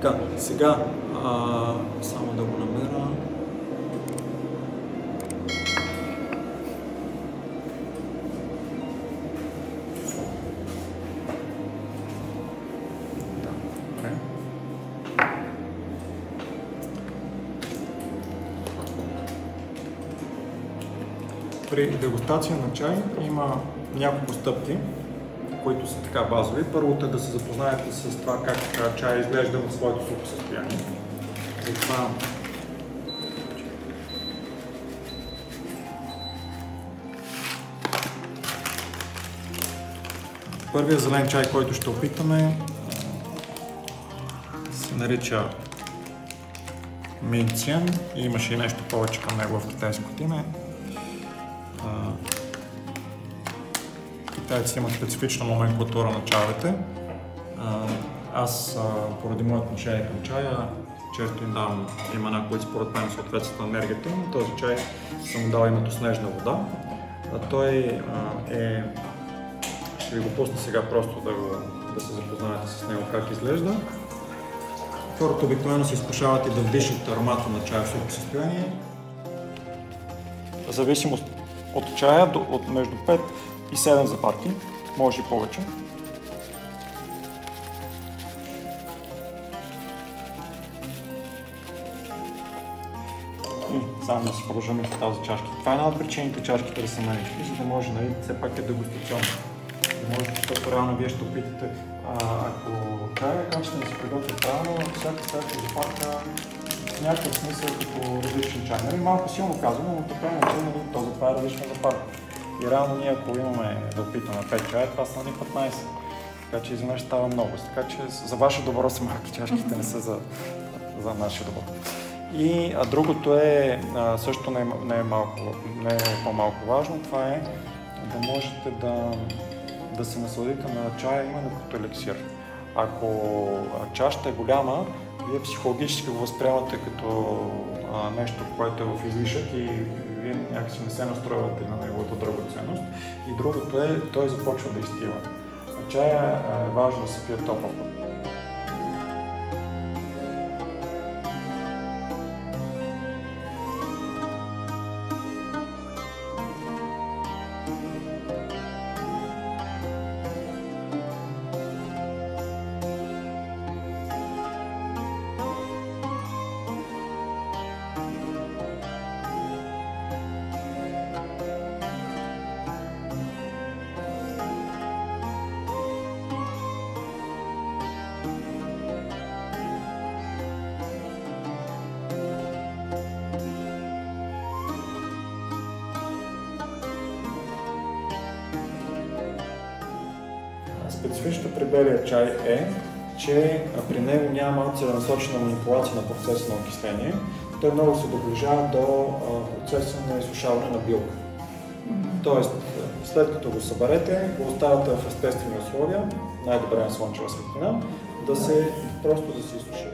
Така, сега само да го намеря. При дегустация на чай има няколко стъпки, които са така базови. Първото е да се запознаете с това как чай изглежда в своето сухо състояние. Затова първият зелен чай, който ще опитаме, се нарича Минциан и имаше и нещо повече към него в китайското име. Китайците имат специфична номенклатура на чайовете. Аз, поради моето отношение към чая, често им давам имена, които според мен съответстват на енергията им. Този чай съм му дал името Снежна вода. Той ще ви го пусна сега просто да се запознаете с него как изглежда. Хората обикновено се изкушават и да вдишат аромата на чая в сухо състояние. В зависимост от чая, от между 5 и 7 запарки, може и повече. И само да си продължим в тази чашка. Това е една от причините чашките да са манички, за да може, все пак е дегустационно. Да може, защото реално вие ще опитате, ако чая как ще се приготви правилно, всяка запарка в някакъв смисъл като различен чай. Малко силно казвам, но така иначе това е различна запарка. И реално ние, ако имаме да опитаме 5 чая, това са ни 15. Така че изведнъж става много. Така че за ваше добро са малки чашките, не са за наше добро. И другото е, също не е по-малко важно, това е да можете да се насладите на чая именно като еликсир. Ако чашата е голяма, вие психологически го възприемате като нещо, което е в излишък и вие някакси не се настроивате на неговата драгоценност. И другото е, той започва да изтива. Чая е важно да се пие топъл. Специфичното при белия чай е, че при него няма целенасочена манипулация на процеса на окисление. Той много се доближава до процеса на изсушаване на билка. Тоест, след като го съберете, го оставяте в естествени условия, най-добре на слънчева светлина, просто да се изсуши.